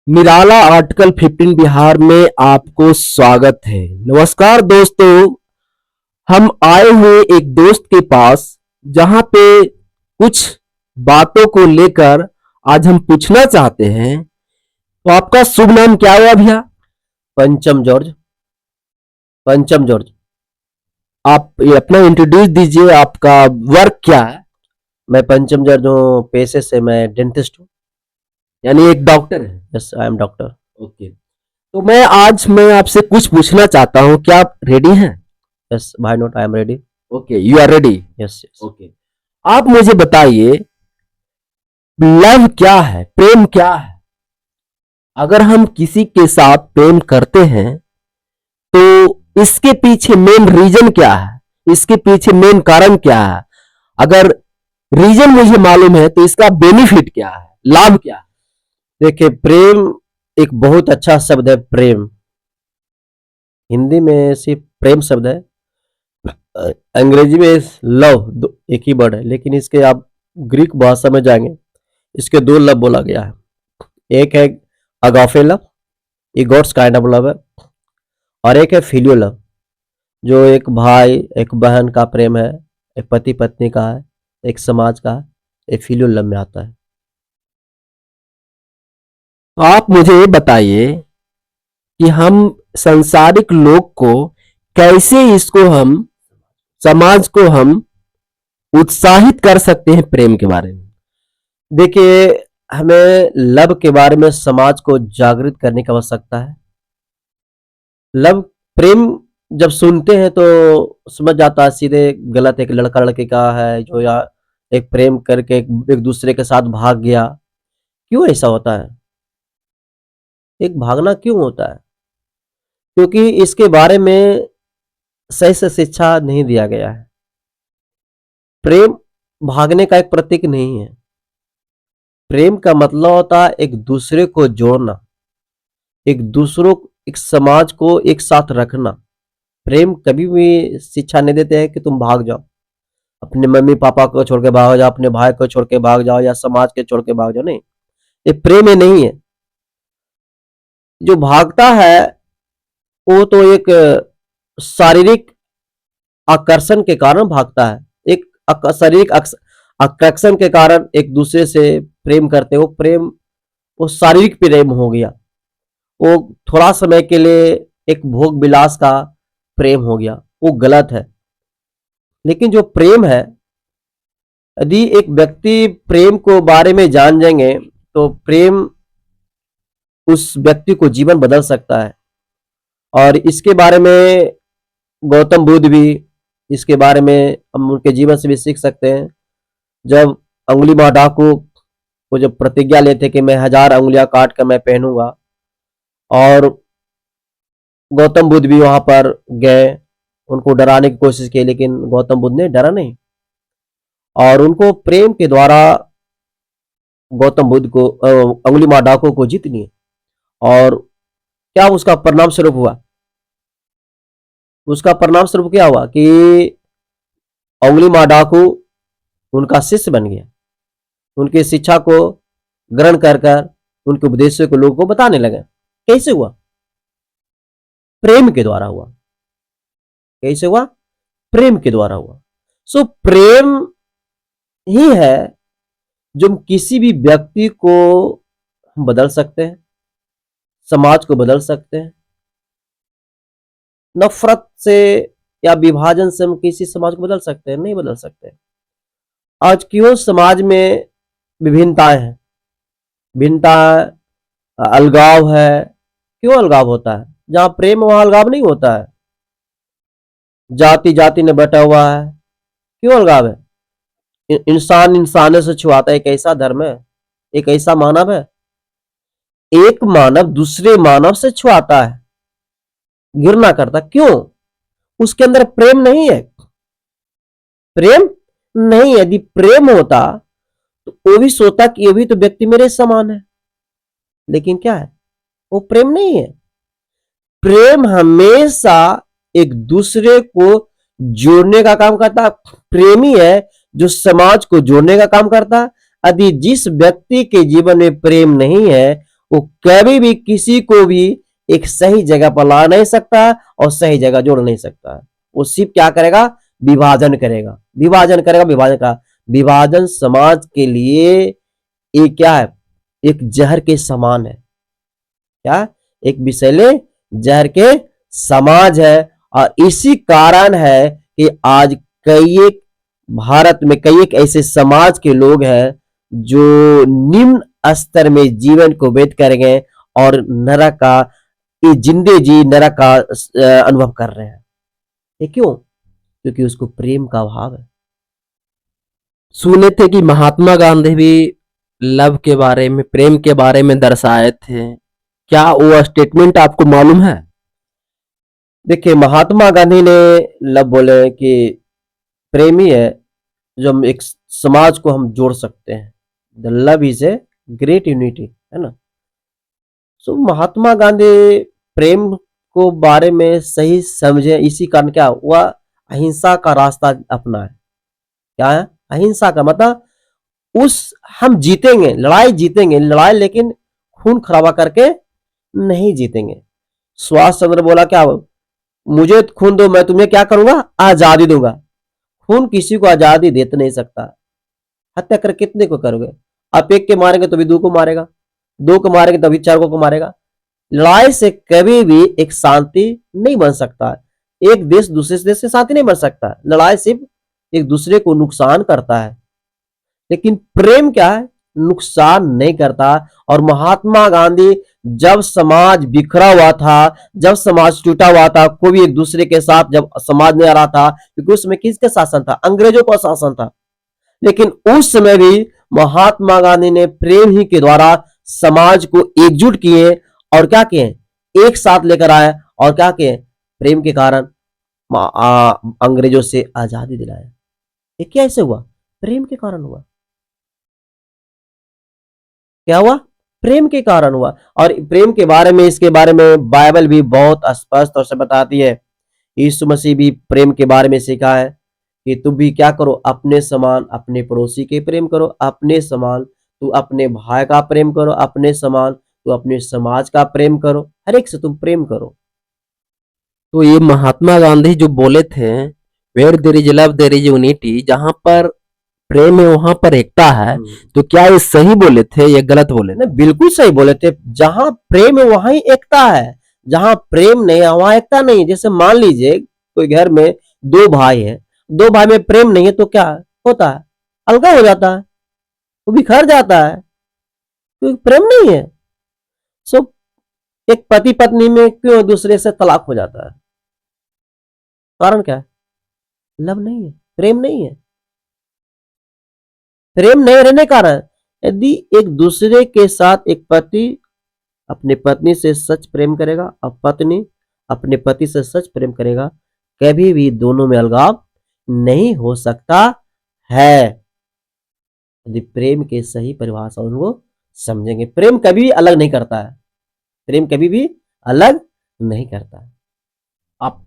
निराला article 15 Bihar में आपको स्वागत है। नमस्कार दोस्तों, हम आए हुए एक दोस्त के पास जहां पे कुछ बातों को लेकर आज हम पूछना चाहते हैं। तो आपका शुभ नाम क्या हुआ भैया? पंचम जॉर्ज। पंचम जॉर्ज। आप ये अपना इंट्रोड्यूस दीजिए, आपका वर्क क्या है? मैं पंचम जॉर्ज हूँ, पेशे से मैं डेंटिस्ट हूँ। यानी एक डॉक्टर है। Yes, I am doctor. Okay, तो मैं आपसे कुछ पूछना चाहता हूँ, क्या आप रेडी हैं? Yes, why not, I am ready. Okay, you are ready? Yes yes. Okay, आप मुझे बताइए, लव क्या है, प्रेम क्या है? अगर हम किसी के साथ प्रेम करते हैं तो इसके पीछे मेन रीजन क्या है, इसके पीछे मेन कारण क्या है? अगर रीजन मुझे मालूम है तो इसका बेनिफिट क्या है, लाभ क्या है? देखिए, प्रेम एक बहुत अच्छा शब्द है। प्रेम हिंदी में सिर्फ प्रेम शब्द है, अंग्रेजी में लव एक ही वर्ड है, लेकिन इसके आप ग्रीक भाषा में जाएंगे, इसके दो लव बोला गया है। एक है अगाफे लव, ये गॉड्स काइंड ऑफ लव है, और एक है फिलियो लव, जो एक भाई एक बहन का प्रेम है, एक पति पत्नी का है, एक समाज का है, एक फिलियो लव में आता है। तो आप मुझे बताइए कि हम संसारिक लोग को कैसे इसको हम समाज को हम उत्साहित कर सकते हैं प्रेम के बारे में? देखिए, हमें लव के बारे में समाज को जागृत करने की आवश्यकता है। लव प्रेम जब सुनते हैं तो समझ जाता है सीधे गलत, एक लड़का लड़की का है जो या एक प्रेम करके एक दूसरे के साथ भाग गया। क्यों ऐसा होता है? एक भागना क्यों होता है? क्योंकि इसके बारे में सही से शिक्षा नहीं दिया गया है। प्रेम भागने का एक प्रतीक नहीं है। प्रेम का मतलब होता है एक दूसरे को जोड़ना, एक दूसरों एक समाज को एक साथ रखना। प्रेम कभी भी शिक्षा नहीं देते हैं कि तुम भाग जाओ, अपने मम्मी पापा को छोड़ के भाग जाओ, अपने भाई को छोड़ के भाग जाओ, या समाज के छोड़ के भाग जाओ। नहीं, ये प्रेम में नहीं है। जो भागता है वो तो एक शारीरिक आकर्षण के कारण भागता है। एक शारीरिक आकर्षण के कारण एक दूसरे से प्रेम करते, वो प्रेम वो शारीरिक प्रेम हो गया, वो थोड़ा समय के लिए एक भोग विलास का प्रेम हो गया, वो गलत है। लेकिन जो प्रेम है, यदि एक व्यक्ति प्रेम को बारे में जान जाएंगे तो प्रेम उस व्यक्ति को जीवन बदल सकता है। और इसके बारे में गौतम बुद्ध भी, इसके बारे में हम उनके जीवन से भी सीख सकते हैं। जब अंगुली मां डाकू वो जब प्रतिज्ञा लेते कि मैं 1000 अंगुलियां काट कर मैं पहनूंगा, और गौतम बुद्ध भी वहां पर गए, उनको डराने की कोशिश की, लेकिन गौतम बुद्ध ने डरा नहीं, और उनको प्रेम के द्वारा गौतम बुद्ध को अंगुली मां डाकू को जीत लिए। और क्या उसका परिणाम स्वरूप हुआ? उसका परिणाम स्वरूप क्या हुआ कि अंगुली मां डाकू उनका शिष्य बन गया, उनकी शिक्षा को ग्रहण कर कर उनके उपदेशों को लोगों को बताने लगे। कैसे हुआ? प्रेम के द्वारा हुआ। कैसे हुआ? प्रेम के द्वारा हुआ। सो प्रेम ही है जो हम किसी भी व्यक्ति को हम बदल सकते हैं, समाज को बदल सकते हैं। नफरत से या विभाजन से हम किसी समाज को बदल सकते हैं? नहीं बदल सकते। आज क्यों समाज में विभिन्नताएं हैं? भिन्नता, अलगाव है। क्यों अलगाव होता है? जहां प्रेम वहां अलगाव नहीं होता है। जाति जाति ने बटा हुआ है, क्यों अलगाव है? इंसान इंसानों से छुआता है। एक ऐसा धर्म है, एक ऐसा मानव है, एक मानव दूसरे मानव से छुआता है, घृणा करता। क्यों? उसके अंदर प्रेम नहीं है। प्रेम नहीं है। यदि प्रेम होता तो वो भी सोचता कि ये भी तो व्यक्ति मेरे समान है। लेकिन क्या है? वो प्रेम नहीं है। प्रेम हमेशा एक दूसरे को जोड़ने का काम करता है। प्रेमी है जो समाज को जोड़ने का काम करता है। यदि जिस व्यक्ति के जीवन में प्रेम नहीं है, वो कभी भी किसी को भी एक सही जगह पर ला नहीं सकता और सही जगह जोड़ नहीं सकता। वो सिर्फ क्या करेगा, विभाजन करेगा, विभाजन करेगा, विभाजन का विभाजन समाज के लिए ये क्या है, एक जहर के समान है। क्या, एक विषैले जहर के समाज है। और इसी कारण है कि आज कई एक भारत में कई एक ऐसे समाज के लोग हैं जो निम्न स्तर में जीवन को व्यतीत कर गए और नरक का, ये जिंदे जी नरक का अनुभव कर रहे हैं। ये क्यों? क्योंकि उसको प्रेम का अभाव है। सुने थे कि महात्मा गांधी भी लव के बारे में, प्रेम के बारे में दर्शाए थे। क्या वो स्टेटमेंट आपको मालूम है? देखिए, महात्मा गांधी ने लव बोले कि प्रेम ही है जो हम एक समाज को हम जोड़ सकते हैं। The love is a great unity, है ना। सो महात्मा गांधी प्रेम को बारे में सही समझे, इसी कारण क्या हुआ, अहिंसा का रास्ता अपना है। क्या है अहिंसा का मतलब, उस हम जीतेंगे, लड़ाई जीतेंगे, लड़ाई लेकिन खून खराबा करके नहीं जीतेंगे। सुभाष चंद्र बोला क्या, मुझे खून दो, मैं तुम्हें क्या करूंगा, आजादी दूंगा। खून किसी को आजादी दे तो नहीं सकता। हत्या कर कितने को करोगे? आप एक के मारेंगे तो भी दो को मारेगा, दो को मारेंगे तभी चार को मारेगा। लड़ाई से कभी भी एक शांति नहीं बन सकता। एक देश दूसरे देश से शांति नहीं बन सकता। लड़ाई सिर्फ एक दूसरे को नुकसान करता है, लेकिन प्रेम क्या है, नुकसान नहीं करता। और महात्मा गांधी जब समाज बिखरा हुआ था, जब समाज टूटा हुआ था, कोई भी एक दूसरे के साथ जब समाज नहीं आ रहा था, क्योंकि उस समय किसके शासन था, अंग्रेजों का शासन था, लेकिन उस समय भी महात्मा गांधी ने प्रेम ही के द्वारा समाज को एकजुट किए और क्या किए, एक साथ लेकर आए और क्या किए, प्रेम के कारण अंग्रेजों से आजादी दिलाया। ये कैसे हुआ? प्रेम के कारण हुआ। क्या हुआ? प्रेम के कारण हुआ। और प्रेम के बारे में, इसके बारे में बाइबल भी बहुत स्पष्ट तौर से बताती है। यीशु मसीह भी प्रेम के बारे में सिखा है कि तुम भी क्या करो, अपने समान अपने पड़ोसी के प्रेम करो, अपने समान तू अपने भाई का प्रेम करो, अपने समान तू अपने समाज का प्रेम करो, हर एक से तुम प्रेम करो। तो ये महात्मा गांधी जो बोले थे, where there is love there is unity, जहां पर प्रेम है वहां पर एकता है, तो क्या ये सही बोले थे या गलत बोले थे? नहीं, बिल्कुल सही बोले थे। जहां प्रेम है वहां ही एकता है, जहां प्रेम नहीं है वहां एकता नहीं है। जैसे मान लीजिए कोई घर में दो भाई है, दो भाई में प्रेम नहीं है तो क्या होता है, अलगा हो जाता है, वो बिखर जाता है, क्योंकि प्रेम नहीं है। सो एक पति पत्नी में क्यों दूसरे से तलाक हो जाता है? कारण क्या है? लव नहीं है, प्रेम नहीं है। प्रेम नहीं रहने का कारण, यदि एक दूसरे के साथ एक पति अपने पत्नी से सच प्रेम करेगा और पत्नी अपने पति से सच प्रेम करेगा, कभी भी दोनों में अलगाव नहीं हो सकता है। यदि प्रेम के सही परिभाषा उनको समझेंगे, प्रेम कभी अलग नहीं करता है, प्रेम कभी भी अलग नहीं करता है। आप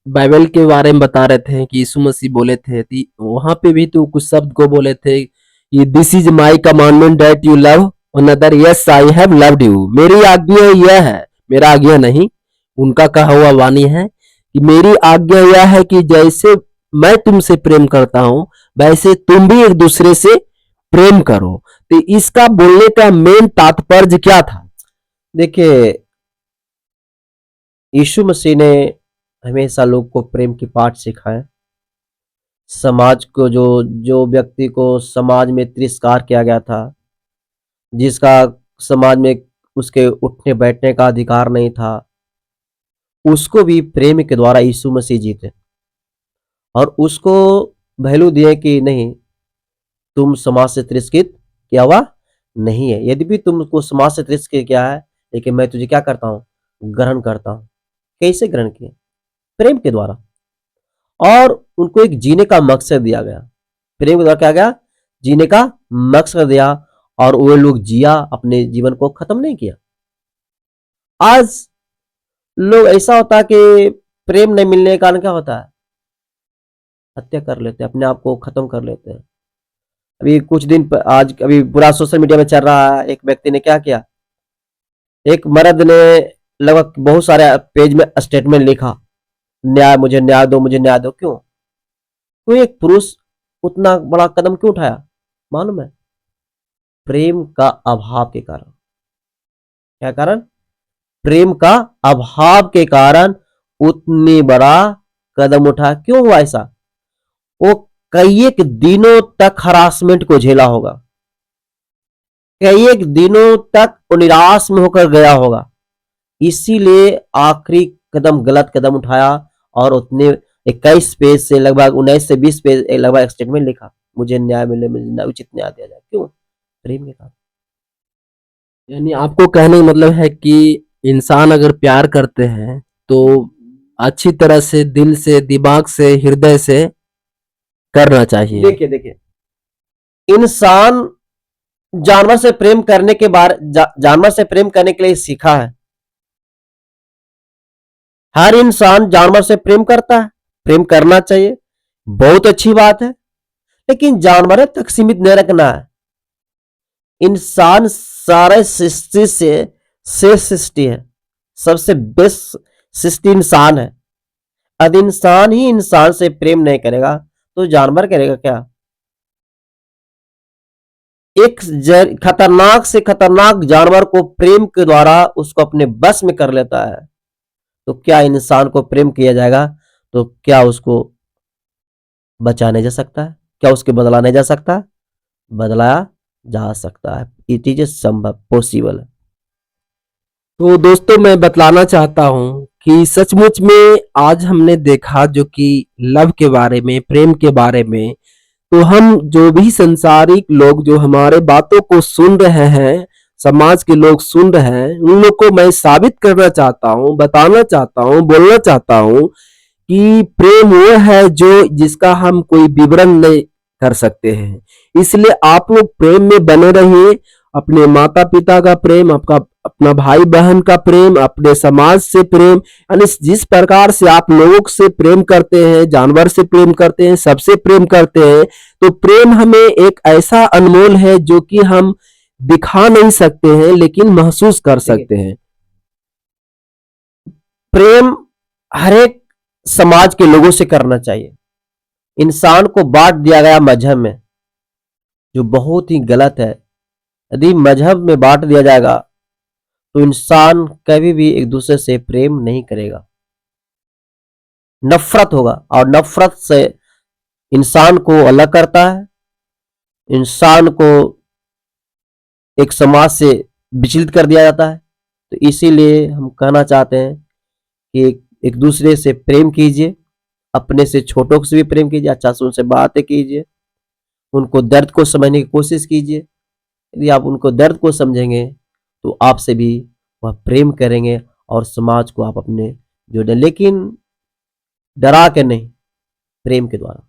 बाइबल के बारे में बता रहे थे कि यीशु मसीह बोले थे, वहां पे भी तो कुछ शब्द को बोले थे कि this is my commandment that you love another, yes I have loved you. मेरी आज्ञा यह है, मेरा आज्ञा नहीं, उनका कहा हुआ वाणी है कि मेरी आज्ञा यह है कि जैसे मैं तुमसे प्रेम करता हूं वैसे तुम भी एक दूसरे से प्रेम करो। तो इसका बोलने का मेन तात्पर्य क्या था? देखिए, यीशु मसीह ने हमेशा लोग को प्रेम की पाठ सिखाए। समाज को जो जो व्यक्ति को समाज में तिरस्कार किया गया था, जिसका समाज में उसके उठने बैठने का अधिकार नहीं था, उसको भी प्रेम के द्वारा यीशु मसीह जीते और उसको वैल्यू दिए कि नहीं, तुम समाज से तिरस्कृत किया हुआ नहीं है। यदि भी तुमको समाज से तिरस्कृत किया है, लेकिन मैं तुझे क्या करता हूँ, ग्रहण करता हूँ। कैसे ग्रहण किए? प्रेम के द्वारा। और उनको एक जीने का मकसद दिया गया, प्रेम के द्वारा क्या गया, जीने का मकसद दिया, और वो लोग जिया, अपने जीवन को खत्म नहीं किया। आज लोग ऐसा होता है कि प्रेम नहीं मिलने के कारण क्या होता है, हत्या कर लेते हैं, अपने आप को खत्म कर लेते हैं। अभी कुछ दिन आज अभी पूरा सोशल मीडिया में चल रहा है, एक व्यक्ति ने क्या किया, एक मर्द ने लगभग बहुत सारे पेज में स्टेटमेंट लिखा, न्याय, मुझे न्याय दो, मुझे न्याय दो। क्यों? कोई एक पुरुष उतना बड़ा कदम क्यों उठाया मालूम है? प्रेम का अभाव के कारण। क्या कारण? प्रेम का अभाव के कारण उतनी बड़ा कदम उठा। क्यों हुआ ऐसा? वो कई एक दिनों तक हरासमेंट को झेला होगा, कई एक दिनों तक वो निराश में होकर गया होगा, इसीलिए आखिरी कदम गलत कदम उठाया और उतने 21 पेज से लगभग 19 से 20 पेज लगभग स्टेटमेंट लिखा, मुझे न्याय मिले, मुझे उचित न्याय दिया जाए। क्यों? प्रेम के कारण। यानी आपको कहने का मतलब है कि इंसान अगर प्यार करते हैं तो अच्छी तरह से, दिल से, दिमाग से, हृदय से करना चाहिए। देखिए देखिए, इंसान जानवर से प्रेम करने के बारे जानवर से प्रेम करने के लिए सीखा है। हर इंसान जानवर से प्रेम करता है, प्रेम करना चाहिए, बहुत अच्छी बात है, लेकिन जानवरों तक सीमित नहीं रखना है। इंसान सारे सृष्टि से श्रेष्ठ सृष्टि है, सबसे बेस्ट सृष्टि इंसान है। यदि इंसान ही इंसान से प्रेम नहीं करेगा तो जानवर करेगा क्या? एक खतरनाक से खतरनाक जानवर को प्रेम के द्वारा उसको अपने बस में कर लेता है, तो क्या इंसान को प्रेम किया जाएगा तो क्या उसको बचा नहीं जा सकता है? क्या उसके बदला नहीं जा सकता? बदलाया जा सकता है। इट इज संभव, पॉसिबल है। तो दोस्तों मैं बतलाना चाहता हूँ कि सचमुच में आज हमने देखा जो कि लव के बारे में, प्रेम के बारे में, तो हम जो भी संसारिक लोग जो हमारे बातों को सुन रहे हैं, समाज के लोग सुन रहे हैं, उन लोग को मैं साबित करना चाहता हूँ, बताना चाहता हूँ, बोलना चाहता हूँ कि प्रेम वो है जो जिसका हम कोई विवरण नहीं कर सकते हैं। इसलिए आप लोग प्रेम में बने रहिए। अपने माता पिता का प्रेम, आपका अपना भाई बहन का प्रेम, अपने समाज से प्रेम, यानी जिस प्रकार से आप लोगों से प्रेम करते हैं, जानवर से प्रेम करते हैं, सबसे प्रेम करते हैं, तो प्रेम हमें एक ऐसा अनमोल है जो कि हम दिखा नहीं सकते हैं लेकिन महसूस कर सकते हैं। प्रेम हर एक समाज के लोगों से करना चाहिए। इंसान को बांट दिया गया मजहब में, जो बहुत ही गलत है। यदि मजहब में बांट दिया जाएगा तो इंसान कभी भी एक दूसरे से प्रेम नहीं करेगा, नफरत होगा, और नफरत से इंसान को अलग करता है, इंसान को एक समाज से विचलित कर दिया जाता है। तो इसीलिए हम कहना चाहते हैं कि एक दूसरे से प्रेम कीजिए, अपने से छोटों से भी प्रेम कीजिए, अच्छा से उनसे बातें कीजिए, उनको दर्द को समझने की कोशिश कीजिए। यदि आप उनको दर्द को समझेंगे तो आपसे भी वह प्रेम करेंगे और समाज को आप अपने जोड़ें, लेकिन डरा के नहीं, प्रेम के द्वारा।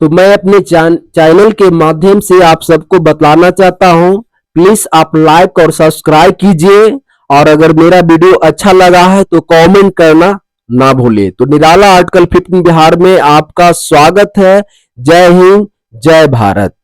तो मैं अपने चैनल के माध्यम से आप सबको बतलाना चाहता हूं, प्लीज आप लाइक और सब्सक्राइब कीजिए, और अगर मेरा वीडियो अच्छा लगा है तो कमेंट करना ना भूलिए। तो निराला आर्टिकल 15 बिहार में आपका स्वागत है। जय हिंद, जय भारत।